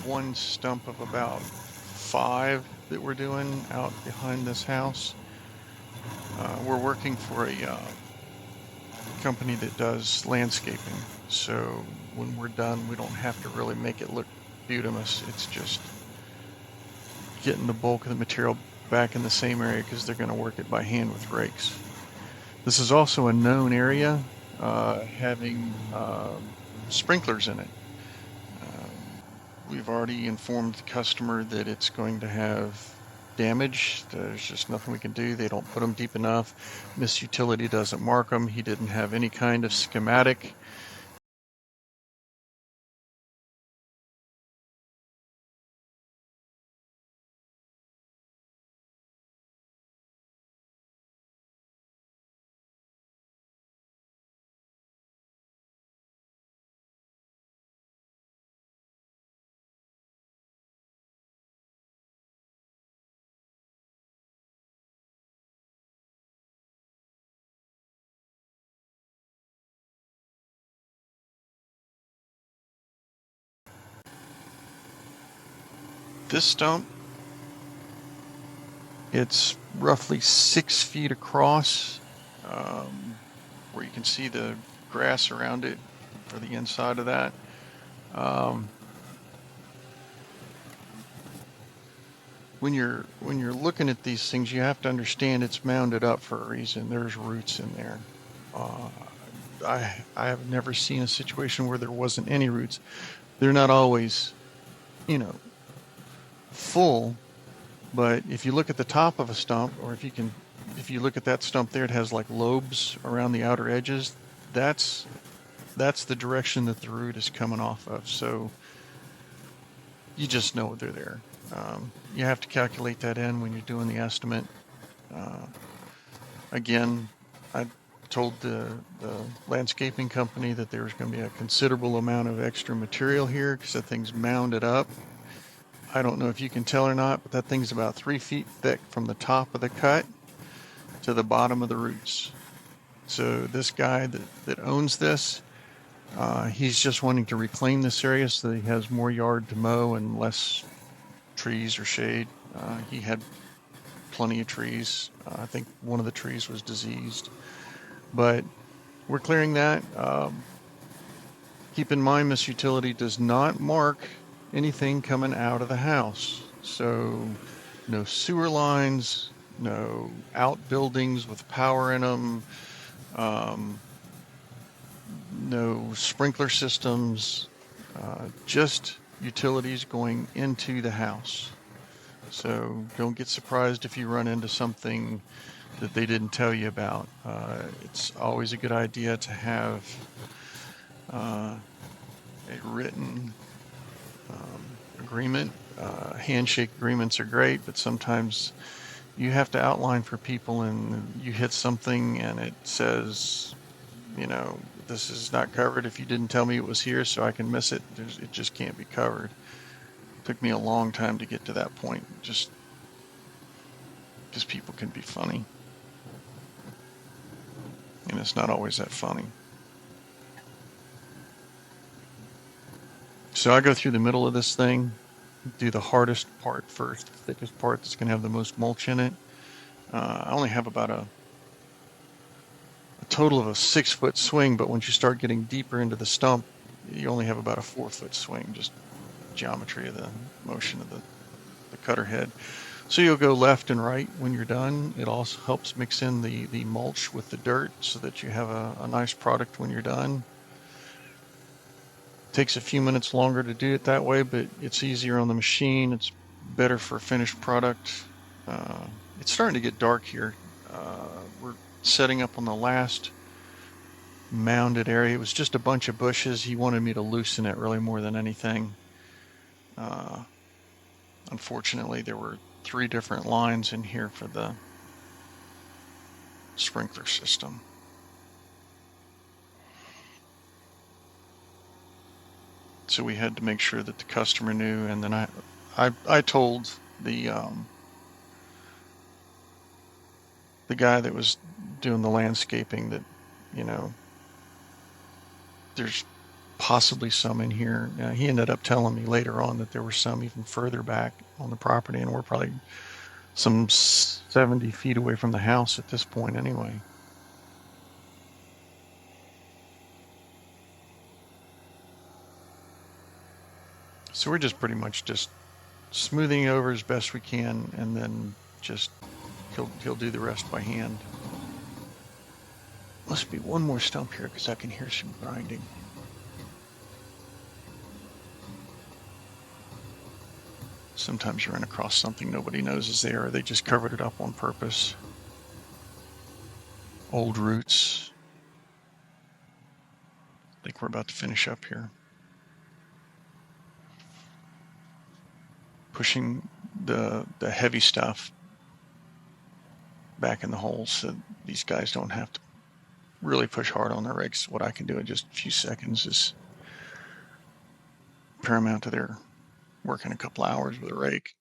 one stump of about 5 that we're doing out behind this house. We're working for a company that does landscaping, so when we're done, we don't have to really make it look beautimous. It's just getting the bulk of the material back in the same area because they're going to work it by hand with rakes. This is also a known area, having sprinklers in it. We've already informed the customer that it's going to have damage. There's just nothing we can do. They don't put them deep enough. Miss Utility doesn't mark them. He didn't have any kind of schematic. This stump, it's roughly 6 feet across, where you can see the grass around it, or the inside of that. Um, when you're looking at these things, you have to understand it's mounded up for a reason. There's roots in there. Uh, I have never seen a situation where there wasn't any roots. They're not always, you know, full, but if you look at the top of a stump, or if you look at that stump there, it has like lobes around the outer edges. That's that's the direction that the root is coming off of. So you just know they're there. You have to calculate that in when you're doing the estimate. Uh, Again, I told the landscaping company that there was going to be a considerable amount of extra material here because that thing's mounded up. I don't know if you can tell or not, but that thing's about 3 feet thick from the top of the cut to the bottom of the roots. So this guy that owns this, he's just wanting to reclaim this area so that he has more yard to mow and less trees or shade. He had plenty of trees. I think one of the trees was diseased, but we're clearing that. Keep in mind, Miss Utility does not mark anything coming out of the house. So no sewer lines, no outbuildings with power in them, um, no sprinkler systems, just utilities going into the house. So don't get surprised if you run into something that they didn't tell you about. It's always a good idea to have uh, a written agreement. Handshake agreements are great, but sometimes you have to outline for people and you hit something and it says, you know, this is not covered if you didn't tell me it was here so I can miss it. It just can't be covered. It took me a long time to get to that point, just because people can be funny. And it's not always that funny. So I go through the middle of this thing, do the hardest part first, the thickest part that's going to have the most mulch in it. I only have about a total of a 6 foot swing, but once you start getting deeper into the stump, you only have about a 4 foot swing, just geometry of the motion of the cutter head. So you'll go left and right when you're done. It also helps mix in the mulch with the dirt so that you have a nice product when you're done. It takes a few minutes longer to do it that way, but it's easier on the machine. It's better for finished product. Uh, it's starting to get dark here. We're setting up on the last mounded area. It was just a bunch of bushes. He wanted me to loosen it really more than anything. Uh, Unfortunately, there were 3 different lines in here for the sprinkler system. So we had to make sure that the customer knew. And then I told the guy that was doing the landscaping that, you know, there's possibly some in here. He ended up telling me later on that there were some even further back on the property, and we're probably some 70 feet away from the house at this point anyway. So we're just pretty much just smoothing it over as best we can, and then just he'll do the rest by hand. Must be one more stump here because I can hear some grinding. Sometimes you run across something nobody knows is there, or they just covered it up on purpose. Old roots. I think we're about to finish up here. Pushing the heavy stuff back in the holes so these guys don't have to really push hard on their rakes. What I can do in just a few seconds is paramount to their working a couple hours with a rake.